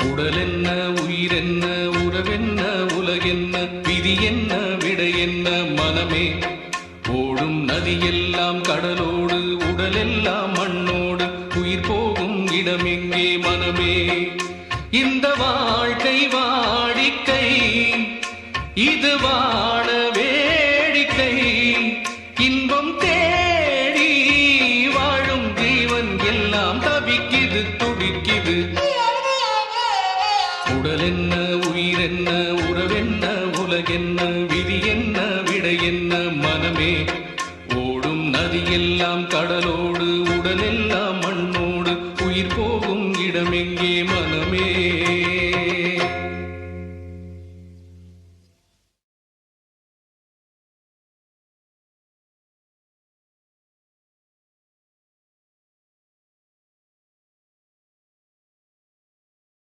உடல் என்ன உயிர் என்ன உறவென்ன உலகென்ன விதி என்ன விடை என்ன மனமே ஓடும் நதியெல்லாம் கடலோடு உடலெல்லாம் மண்ணோடு உயிர் போகும் இடமெங்கே மனமே இந்த வாழ்க்கை வாடிக்கை இது வாழ வேடிக்கை இன்பம் தேடி வாழும் ஜீவன் எல்லாம் தவிக்குது துடிக்குது உடல் என்ன உயிர் என்ன உறவென்ன உலகென்ன